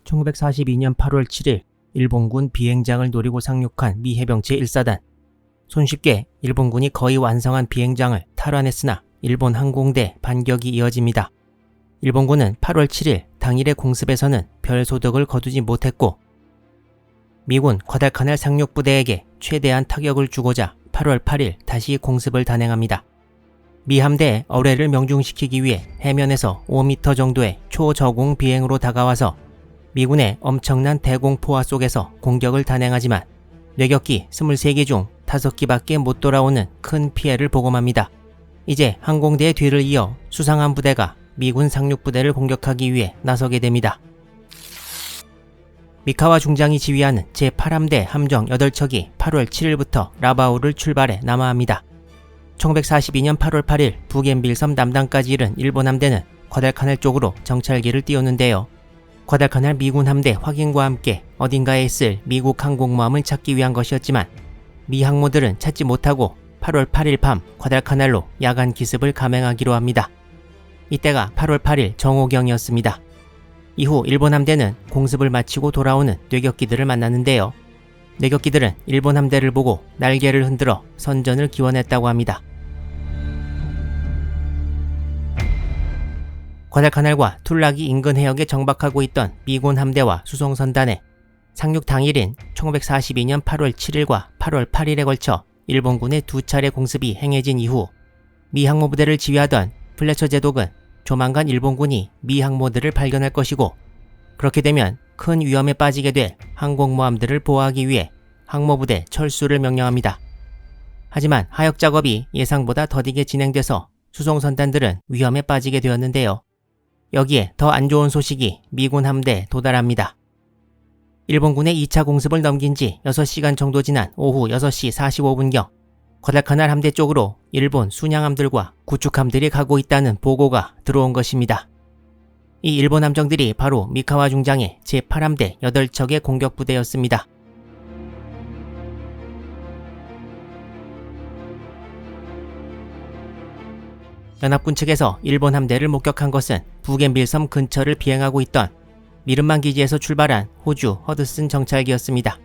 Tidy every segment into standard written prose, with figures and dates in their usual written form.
1942년 8월 7일 일본군 비행장을 노리고 상륙한 미 해병체 1사단. 손쉽게 일본군이 거의 완성한 비행장을 탈환했으나 일본 항공대 반격이 이어집니다. 일본군은 8월 7일 당일의 공습에서는 별 소득을 거두지 못했고 미군 과달카날 상륙부대에게 최대한 타격을 주고자 8월 8일 다시 공습을 단행합니다. 미 함대의 어뢰를 명중시키기 위해 해면에서 5m 정도의 초저공 비행으로 다가와서 미군의 엄청난 대공포화 속에서 공격을 단행하지만 뇌격기 23기 중 5기밖에 못 돌아오는 큰 피해를 보고맙니다. 이제 항공대의 뒤를 이어 수상한 부대가 미군 상륙부대를 공격하기 위해 나서게 됩니다. 미카와 중장이 지휘하는 제8함대 함정 8척이 8월 7일부터 라바우를 출발해 남하합니다. 1942년 8월 8일 부겐빌섬 남단까지 이른 일본 함대는 과달카날 쪽으로 정찰기를 띄우는데요. 과달카날 미군 함대 확인과 함께 어딘가에 있을 미국 항공모함을 찾기 위한 것이었지만 미 항모들은 찾지 못하고 8월 8일 밤 과달카날로 야간 기습을 감행하기로 합니다. 이때가 8월 8일 정오경이었습니다. 이후 일본 함대는 공습을 마치고 돌아오는 뇌격기들을 만났는데요. 뇌격기들은 일본 함대를 보고 날개를 흔들어 선전을 기원했다고 합니다. 과달카날과 툴라기 인근 해역에 정박하고 있던 미군 함대와 수송선단에 상륙 당일인 1942년 8월 7일과 8월 8일에 걸쳐 일본군의 2차례 공습이 행해진 이후 미 항모부대를 지휘하던 플래처 제독은 조만간 일본군이 미 항모들을 발견할 것이고 그렇게 되면 큰 위험에 빠지게 될 항공모함들을 보호하기 위해 항모부대 철수를 명령합니다. 하지만 하역 작업이 예상보다 더디게 진행돼서 수송선단들은 위험에 빠지게 되었는데요. 여기에 더 안 좋은 소식이 미군 함대에 도달합니다. 일본군의 2차 공습을 넘긴 지 6시간 정도 지난 오후 6시 45분경 과달카날 함대 쪽으로 일본 순양함들과 구축함들이 가고 있다는 보고가 들어온 것입니다. 이 일본 함정들이 바로 미카와 중장의 제8함대 8척의 공격부대였습니다. 연합군 측에서 일본 함대를 목격한 것은 부겐빌섬 근처를 비행하고 있던 미른만 기지에서 출발한 호주 허드슨 정찰기였습니다.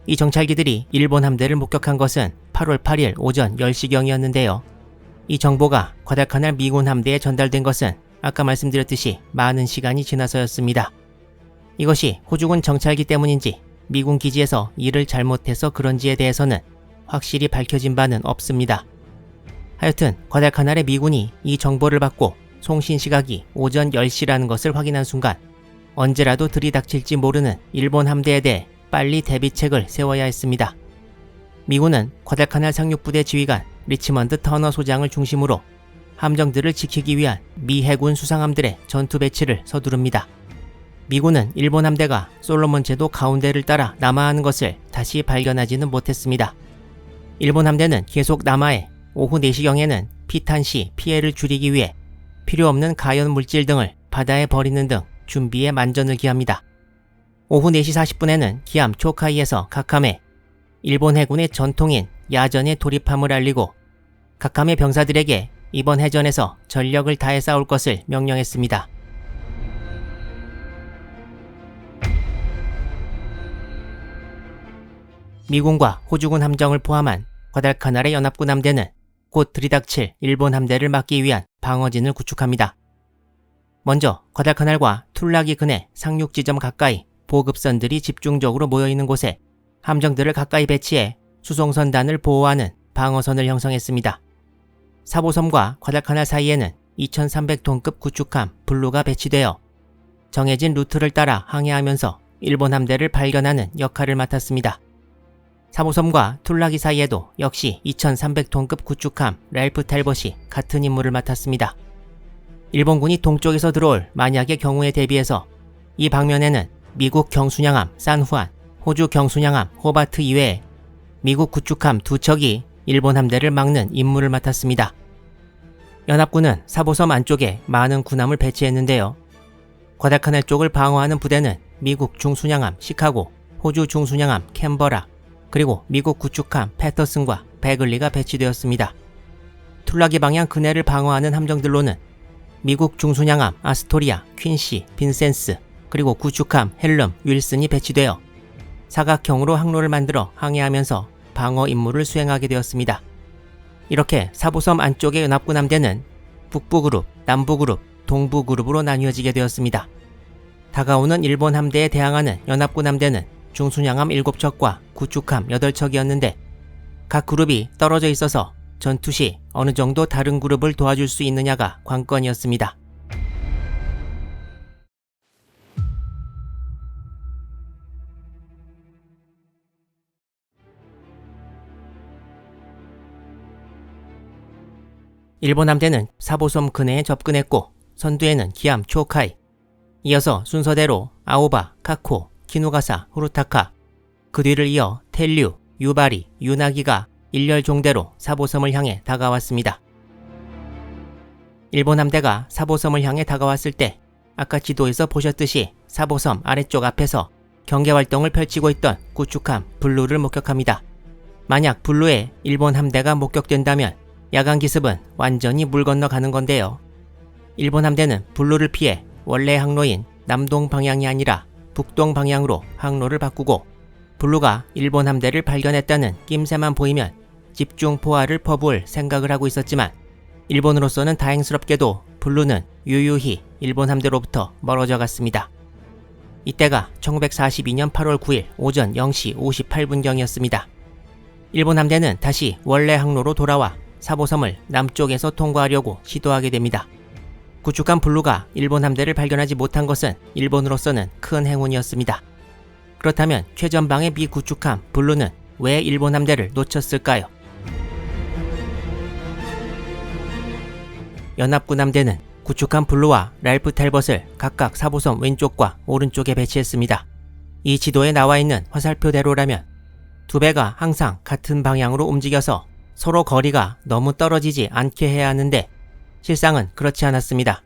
이 정찰기들이 일본 함대를 목격한 것은 8월 8일 오전 10시경이었는데요. 이 정보가 과달카날 미군 함대에 전달된 것은 아까 말씀드렸듯이 많은 시간이 지나서였습니다. 이것이 호주군 정찰기 때문인지 미군 기지에서 일을 잘못해서 그런지에 대해서는 확실히 밝혀진 바는 없습니다. 하여튼 과달카날의 미군이 이 정보를 받고 송신 시각이 오전 10시라는 것을 확인한 순간 언제라도 들이닥칠지 모르는 일본 함대에 대해 빨리 대비책을 세워야 했습니다. 미군은 과달카날 상륙부대 지휘관 리치먼드 터너 소장을 중심으로 함정들을 지키기 위한 미 해군 수상함들의 전투 배치를 서두릅니다. 미군은 일본 함대가 솔로몬 제도 가운데를 따라 남하하는 것을 다시 발견하지는 못했습니다. 일본 함대는 계속 남하해 오후 4시경에는 피탄 시 피해를 줄이기 위해 필요 없는 가연 물질 등을 바다에 버리는 등 준비에 만전을 기합니다. 오후 4시 40분에는 기암 초카이에서 각함에 일본 해군의 전통인 야전에 돌입함을 알리고 각함의 병사들에게 이번 해전에서 전력을 다해 싸울 것을 명령했습니다. 미군과 호주군 함정을 포함한 과달카날의 연합군 함대는 곧 들이닥칠 일본 함대를 막기 위한 방어진을 구축합니다. 먼저 과달카날과 툴라기 근해 상륙 지점 가까이 보급선들이 집중적으로 모여있는 곳에 함정들을 가까이 배치해 수송선단을 보호하는 방어선을 형성했습니다. 사보섬과 과달카날 사이에는 2300톤급 구축함 블루가 배치되어 정해진 루트를 따라 항해하면서 일본 함대를 발견하는 역할을 맡았습니다. 사보섬과 툴라기 사이에도 역시 2300톤급 구축함 랄프 탈벗이 같은 임무를 맡았습니다. 일본군이 동쪽에서 들어올 만약의 경우에 대비해서 이 방면에는 미국 경순양함 산후안, 호주 경순양함 호바트 이외에 미국 구축함 2척이 일본 함대를 막는 임무를 맡았습니다. 연합군은 사보섬 안쪽에 많은 군함을 배치했는데요. 과달카날 쪽을 방어하는 부대는 미국 중순양함 시카고, 호주 중순양함 캔버라, 그리고 미국 구축함 패터슨과 베글리가 배치되었습니다. 툴라기 방향 근해를 방어하는 함정들로는 미국 중순양함 아스토리아, 퀸시, 빈센스, 그리고 구축함 헬름, 윌슨이 배치되어 사각형으로 항로를 만들어 항해하면서 방어 임무를 수행하게 되었습니다. 이렇게 사보섬 안쪽의 연합군 함대는 북부그룹, 남부그룹, 동부그룹으로 나뉘어지게 되었습니다. 다가오는 일본 함대에 대항하는 연합군 함대는 중순양함 7척과 구축함 8척이었는데 각 그룹이 떨어져 있어서 전투 시 어느 정도 다른 그룹을 도와줄 수 있느냐가 관건이었습니다. 일본 함대는 사보섬 근해에 접근했고 선두에는 기암 초카이, 이어서 순서대로 아오바, 카코, 키누가사, 후루타카, 그 뒤를 이어 텔류, 유바리, 유나기가 일렬 종대로 사보섬을 향해 다가왔습니다. 일본 함대가 사보섬을 향해 다가왔을 때 아까 지도에서 보셨듯이 사보섬 아래쪽 앞에서 경계활동을 펼치고 있던 구축함 블루를 목격합니다. 만약 블루에 일본 함대가 목격된다면 야간 기습은 완전히 물 건너가는 건데요. 일본 함대는 블루를 피해 원래 항로인 남동 방향이 아니라 북동 방향으로 항로를 바꾸고 블루가 일본 함대를 발견했다는 낌새만 보이면 집중 포화를 퍼부을 생각을 하고 있었지만 일본으로서는 다행스럽게도 블루는 유유히 일본 함대로부터 멀어져 갔습니다. 이때가 1942년 8월 9일 오전 0시 58분경이었습니다. 일본 함대는 다시 원래 항로로 돌아와 사보섬을 남쪽에서 통과하려고 시도하게 됩니다. 구축함 블루가 일본 함대를 발견하지 못한 것은 일본으로서는 큰 행운이었습니다. 그렇다면 최전방의 미 구축함 블루는 왜 일본 함대를 놓쳤을까요? 연합군 함대는 구축함 블루와 랄프 탈벗을 각각 사보섬 왼쪽과 오른쪽에 배치했습니다. 이 지도에 나와 있는 화살표대로라면 두 배가 항상 같은 방향으로 움직여서 서로 거리가 너무 떨어지지 않게 해야 하는데 실상은 그렇지 않았습니다.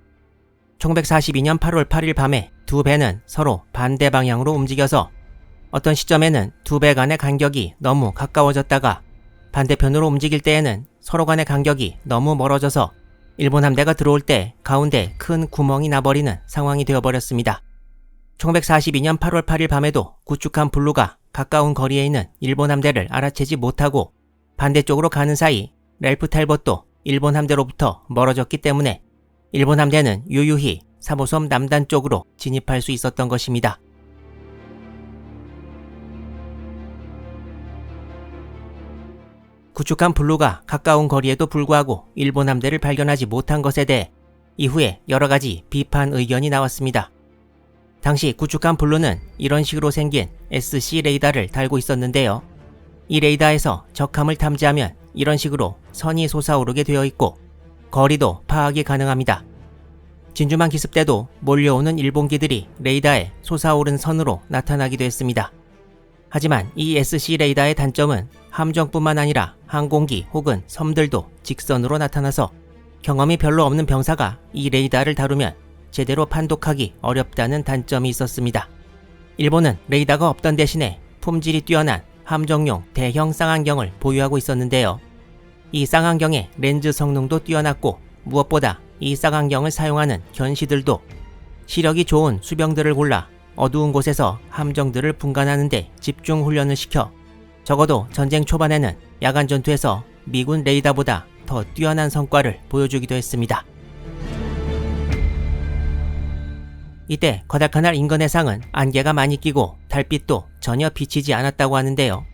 1942년 8월 8일 밤에 두 배는 서로 반대 방향으로 움직여서 어떤 시점에는 두 배 간의 간격이 너무 가까워졌다가 반대편으로 움직일 때에는 서로 간의 간격이 너무 멀어져서 일본 함대가 들어올 때 가운데 큰 구멍이 나버리는 상황이 되어버렸습니다. 1942년 8월 8일 밤에도 구축함 블루가 가까운 거리에 있는 일본 함대를 알아채지 못하고 반대쪽으로 가는 사이 랄프 탈벗도 일본 함대로부터 멀어졌기 때문에 일본 함대는 유유히 사보섬 남단 쪽으로 진입할 수 있었던 것입니다. 구축함 블루가 가까운 거리에도 불구하고 일본 함대를 발견하지 못한 것에 대해 이후에 여러가지 비판 의견이 나왔습니다. 당시 구축함 블루는 이런 식으로 생긴 SC 레이더를 달고 있었는데요. 이 레이더에서 적함을 탐지하면 이런 식으로 선이 솟아오르게 되어 있고 거리도 파악이 가능합니다. 진주만 기습 때도 몰려오는 일본기들이 레이더에 솟아오른 선으로 나타나기도 했습니다. 하지만 이 SC 레이더의 단점은 함정뿐만 아니라 항공기 혹은 섬들도 직선으로 나타나서 경험이 별로 없는 병사가 이 레이더를 다루면 제대로 판독하기 어렵다는 단점이 있었습니다. 일본은 레이더가 없던 대신에 품질이 뛰어난 함정용 대형 쌍안경을 보유하고 있었는데요. 이 쌍안경의 렌즈 성능도 뛰어났고 무엇보다 이 쌍안경을 사용하는 견시들도 시력이 좋은 수병들을 골라 어두운 곳에서 함정들을 분간하는 데 집중 훈련을 시켜 적어도 전쟁 초반에는 야간 전투에서 미군 레이더보다 더 뛰어난 성과를 보여주기도 했습니다. 이때 과다카날 인근해상은 안개가 많이 끼고 달빛도 전혀 비치지 않았다고 하는데요.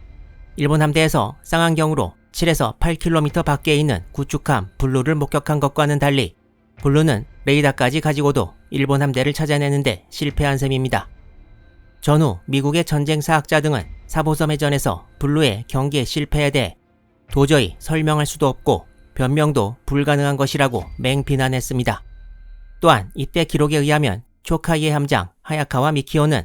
일본 함대에서 쌍안경으로 7에서 8km 밖에 있는 구축함 블루를 목격한 것과는 달리 블루는 레이더까지 가지고도 일본 함대를 찾아내는데 실패한 셈입니다. 전후 미국의 전쟁사학자 등은 사보섬 해전에서 블루의 경계 실패에 대해 도저히 설명할 수도 없고 변명도 불가능한 것이라고 맹비난했습니다. 또한 이때 기록에 의하면 초카이의 함장 하야카와 미키오는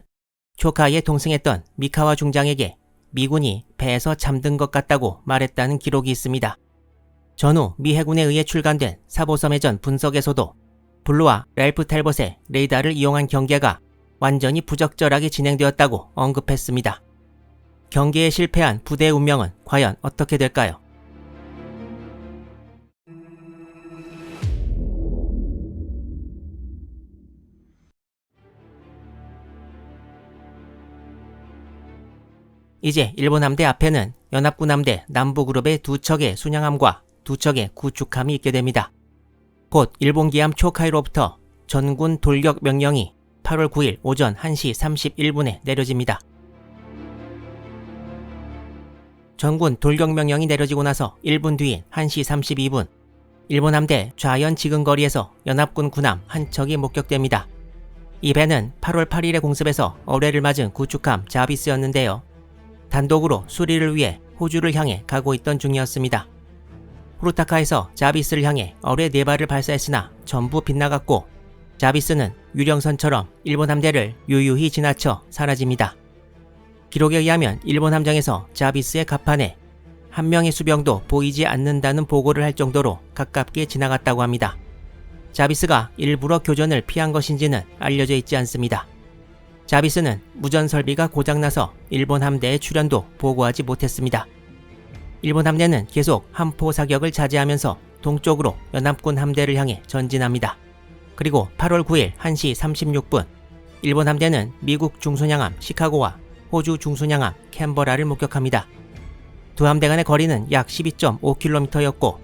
초카이에 동승했던 미카와 중장에게 미군이 배에서 잠든 것 같다고 말했다는 기록이 있습니다. 전후 미 해군에 의해 출간된 사보섬 해전 분석에서도 블루와 랄프 탈벗의 레이더를 이용한 경계가 완전히 부적절하게 진행되었다고 언급했습니다. 경계에 실패한 부대의 운명은 과연 어떻게 될까요? 이제 일본 함대 앞에는 연합군 함대 남부그룹의 두 척의 순양함과 두 척의 구축함이 있게 됩니다. 곧 일본 기함 초카이로부터 전군 돌격 명령이 8월 9일 오전 1시 31분에 내려집니다. 전군 돌격 명령이 내려지고 나서 1분 뒤인 1시 32분, 일본 함대 좌연 지근거리에서 연합군 군함 한 척이 목격됩니다. 이 배는 8월 8일의 공습에서 어뢰를 맞은 구축함 자비스였는데요. 단독으로 수리를 위해 호주를 향해 가고 있던 중이었습니다. 후루타카에서 자비스를 향해 어뢰 4발을 발사했으나 전부 빗나갔고, 자비스는 유령선처럼 일본 함대를 유유히 지나쳐 사라집니다. 기록에 의하면 일본 함정에서 자비스의 갑판에 한 명의 수병도 보이지 않는다는 보고를 할 정도로 가깝게 지나갔다고 합니다. 자비스가 일부러 교전을 피한 것인지는 알려져 있지 않습니다. 자비스는 무전 설비가 고장나서 일본 함대의 출현도 보고하지 못했습니다. 일본 함대는 계속 함포 사격을 자제하면서 동쪽으로 연합군 함대를 향해 전진합니다. 그리고 8월 9일 1시 36분, 일본 함대는 미국 중순양함 시카고와 호주 중순양함 캔버라를 목격합니다. 두 함대 간의 거리는 약 12.5km였고,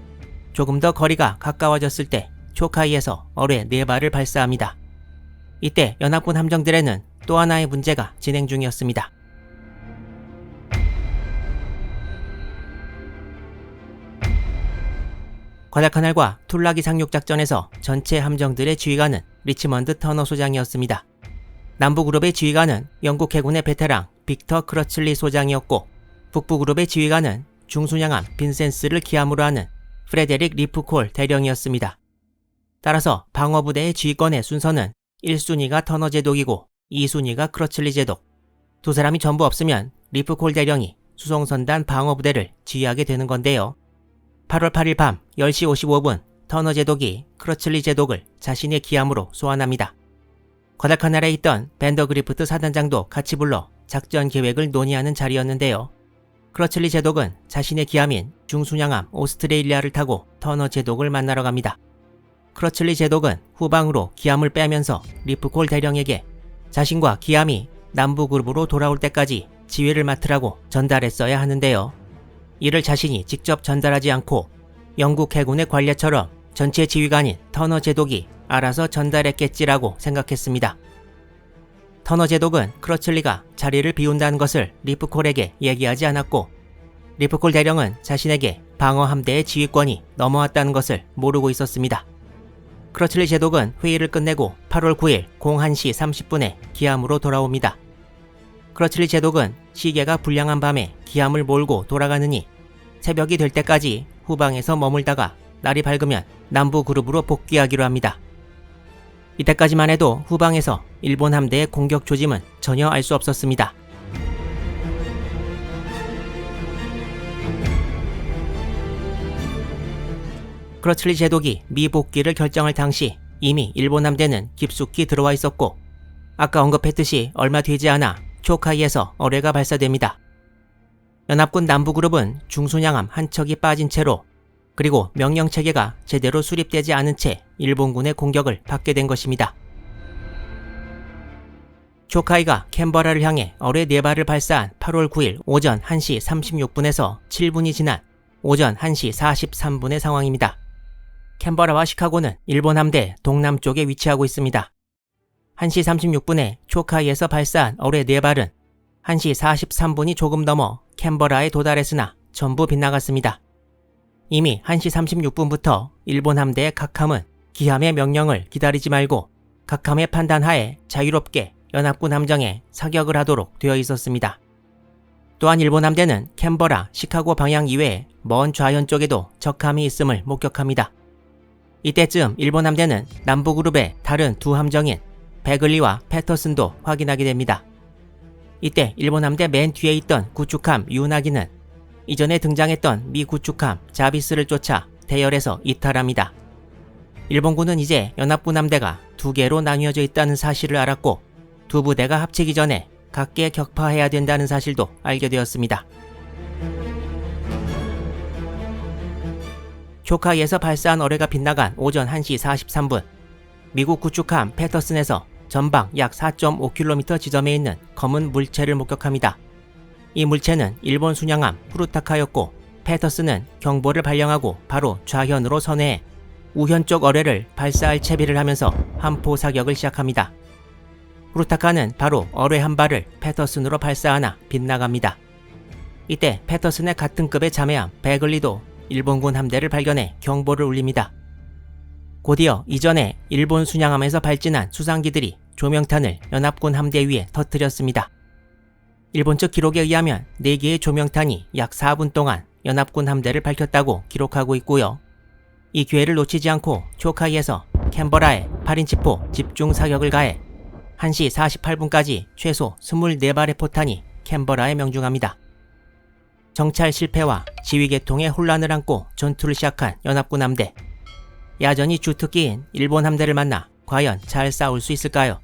조금 더 거리가 가까워졌을 때 초카이에서 어뢰 4발을 발사합니다. 이때 연합군 함정들에는 또 하나의 문제가 진행 중이었습니다. 과다카날과 툴라기 상륙작전에서 전체 함정들의 지휘관은 리치먼드 터너 소장이었습니다. 남부그룹의 지휘관은 영국 해군의 베테랑 빅터 크러즐리 소장이었고, 북부그룹의 지휘관은 중순양함 빈센스를 기함으로 하는 프레데릭 리프콜 대령이었습니다. 따라서 방어부대의 지휘권의 순서는 1순위가 터너 제독이고 2순위가 크러즐리 제독, 두 사람이 전부 없으면 리프콜 대령이 수송선단 방어부대를 지휘하게 되는 건데요. 8월 8일 밤 10시 55분, 터너 제독이 크러즐리 제독을 자신의 기함으로 소환합니다. 과다카날에 있던 밴더그리프트 사단장도 같이 불러 작전 계획을 논의하는 자리였는데요. 크러즐리 제독은 자신의 기함인 중순양함 오스트레일리아를 타고 터너 제독을 만나러 갑니다. 크러즐리 제독은 후방으로 기함을 빼면서 리프콜 대령에게 자신과 기함이 남부그룹으로 돌아올 때까지 지휘를 맡으라고 전달했어야 하는데요. 이를 자신이 직접 전달하지 않고 영국 해군의 관례처럼 전체 지휘관인 터너 제독이 알아서 전달했겠지라고 생각했습니다. 터너 제독은 크러즐리가 자리를 비운다는 것을 리프콜에게 얘기하지 않았고, 리프콜 대령은 자신에게 방어 함대의 지휘권이 넘어왔다는 것을 모르고 있었습니다. 크러즐리 제독은 회의를 끝내고 8월 9일 01시 30분에 기함으로 돌아옵니다. 크러즐리 제독은 시계가 불량한 밤에 기함을 몰고 돌아가느니 새벽이 될 때까지 후방에서 머물다가 날이 밝으면 남부 그룹으로 복귀하기로 합니다. 이때까지만 해도 후방에서 일본 함대의 공격 조짐은 전혀 알 수 없었습니다. 크러즐리 제독이 미복귀를 결정할 당시 이미 일본 함대는 깊숙이 들어와 있었고, 아까 언급했듯이 얼마 되지 않아 초카이에서 어뢰가 발사됩니다. 연합군 남부그룹은 중순양함 한 척이 빠진 채로, 그리고 명령체계가 제대로 수립되지 않은 채 일본군의 공격을 받게 된 것입니다. 초카이가 캔버라를 향해 어뢰 4발을 발사한 8월 9일 오전 1시 36분에서 7분이 지난 오전 1시 43분의 상황입니다. 캔버라와 시카고는 일본 함대 동남쪽에 위치하고 있습니다. 1시 36분에 초카이에서 발사한 어뢰 4발은 1시 43분이 조금 넘어 캔버라에 도달했으나 전부 빗나갔습니다. 이미 1시 36분부터 일본 함대의 각함은 기함의 명령을 기다리지 말고 각함의 판단하에 자유롭게 연합군 함정에 사격을 하도록 되어 있었습니다. 또한 일본 함대는 캔버라, 시카고 방향 이외에 먼 좌현 쪽에도 적함이 있음을 목격합니다. 이때쯤 일본 함대는 남부그룹의 다른 두 함정인 베글리와 패터슨도 확인하게 됩니다. 이때 일본 함대 맨 뒤에 있던 구축함 유나기는 이전에 등장했던 미 구축함 자비스를 쫓아 대열에서 이탈합니다. 일본군은 이제 연합군 함대가 2개로 나뉘어져 있다는 사실을 알았고, 두 부대가 합치기 전에 각계 격파해야 된다는 사실도 알게 되었습니다. 초카이에서 발사한 어뢰가 빗나간 오전 1시 43분, 미국 구축함 패터슨에서 전방 약 4.5km 지점에 있는 검은 물체를 목격합니다. 이 물체는 일본 순양함 후루타카였고 패터슨은 경보를 발령하고 바로 좌현으로 선회해 우현 쪽 어뢰를 발사할 채비를 하면서 함포 사격을 시작합니다. 후루타카는 바로 어뢰 한 발을 패터슨으로 발사하나 빗나갑니다. 이때 패터슨의 같은 급의 자매함 베글리도 일본군 함대를 발견해 경보를 울립니다. 곧이어 이전에 일본 순양함에서 발진한 수상기들이 조명탄을 연합군 함대 위에 터뜨렸습니다. 일본 측 기록에 의하면 4개의 조명탄이 약 4분 동안 연합군 함대를 밝혔다고 기록하고 있고요. 이 기회를 놓치지 않고 초카이에서 캔버라에 8인치포 집중 사격을 가해 1시 48분까지 최소 24발의 포탄이 캔버라에 명중합니다. 정찰 실패와 지휘 계통의 혼란을 안고 전투를 시작한 연합군 함대. 야전이 주특기인 일본 함대를 만나 과연 잘 싸울 수 있을까요?